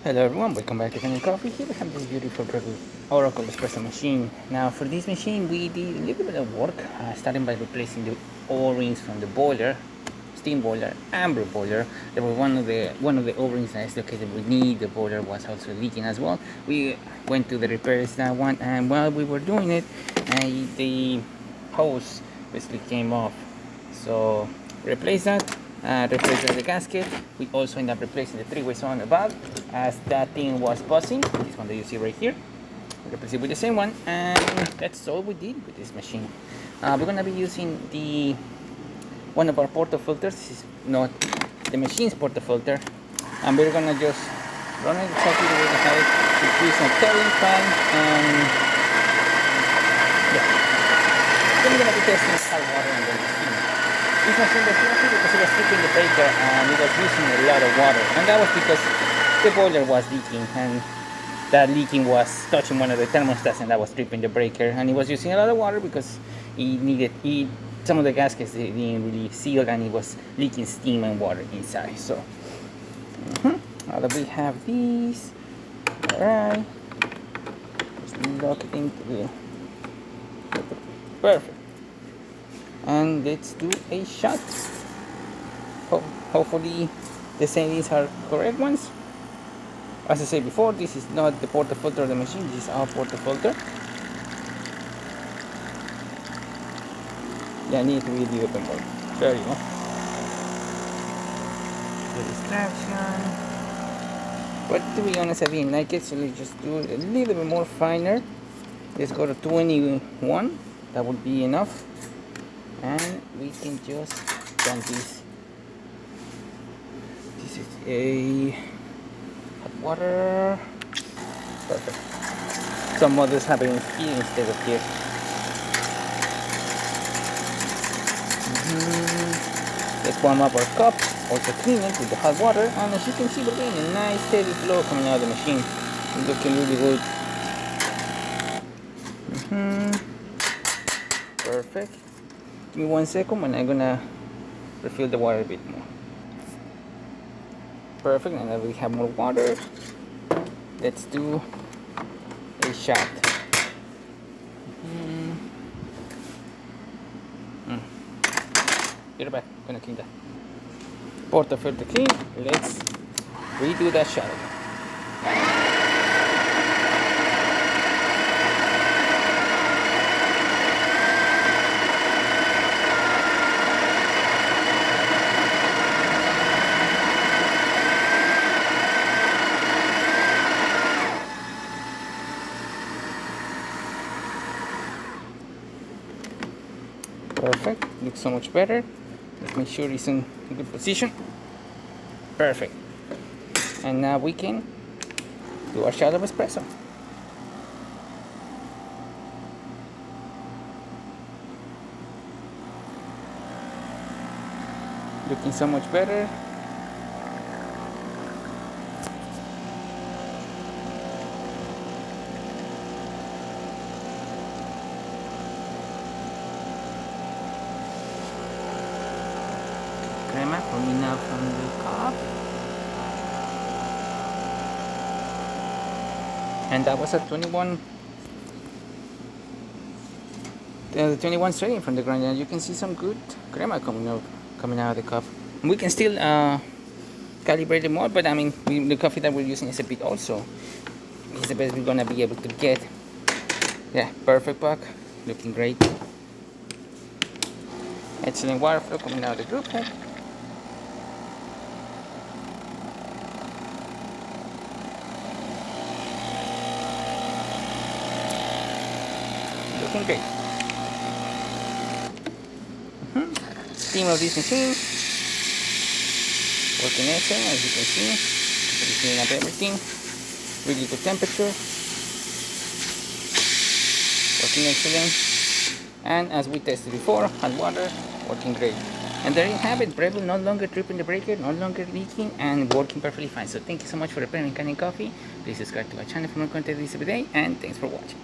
Hello everyone, welcome back to Kanen Coffee. Here we have this beautiful Breville Oracle Espresso machine. Now for this machine we did a little bit of work, starting by replacing the O-rings from the boiler, steam boiler and brew boiler. There was one of the O-rings that is located beneath the boiler was also leaking as well. We went to the repairs that one, and while we were doing it, the hose basically came off. So replace that. Replacing the gasket. We also end up replacing the three-way on the valve, as that thing was buzzing. This one that you see right here. Replace it with the same one, and that's all we did with this machine. We're gonna be using one of our portafilters. This is not the machine's portafilter, and we're gonna just run it exactly the way we have it. Increase some current fan, and yeah. Then we're gonna be testing hot water and then steam. This machine was lucky because it was stripping the breaker and it was using a lot of water, and that was because the boiler was leaking, and that leaking was touching one of the thermostats, and that was stripping the breaker, and it was using a lot of water because some of the gaskets didn't really seal, and it was leaking steam and water inside. So now that we have these, alright, just lock it into the perfect. And let's do a shot. Hopefully the settings are correct ones. As I said before, this is not the portafilter of the machine, this is our portafilter. Yeah, I need to read the open more. There you go. The distraction. But to be honest, I didn't like it, so let's just do it a little bit more finer. Let's go to 21. That would be enough. And we can just dump this. This is a hot water. Perfect. Some others have it here instead of here. Let's warm up our cup. Also clean it with the hot water. And as you can see, we're getting a nice steady flow coming out of the machine. It's looking really good. Perfect. Give me 1 second and I'm gonna refill the water a bit more. Perfect, and now we have more water. Let's do a shot. Get it back, I'm gonna clean that. Portafilter clean, let's redo that shot again. Perfect, looks so much better. Let's make sure it's in a good position. Perfect. And now we can do our shot of espresso. Looking so much better. Crema coming out from the cup, and that was a 21 straight from the grinder, and you can see some good crema coming out of the cup. And we can still calibrate it more, but I mean the coffee that we're using is a bit also. It's the best we're gonna be able to get. Yeah, perfect pack, looking great. Excellent water flow coming out of the group head. Looking great. Steam of this machine working excellent, as you can see. Cleaning up everything. Really good temperature. Working excellent. And as we tested before, hot water working great. And there you have it, Breville no longer tripping the breaker, no longer leaking, and working perfectly fine. So thank you so much for repairing Kanen Coffee. Please subscribe to our channel for more content this every day, and thanks for watching.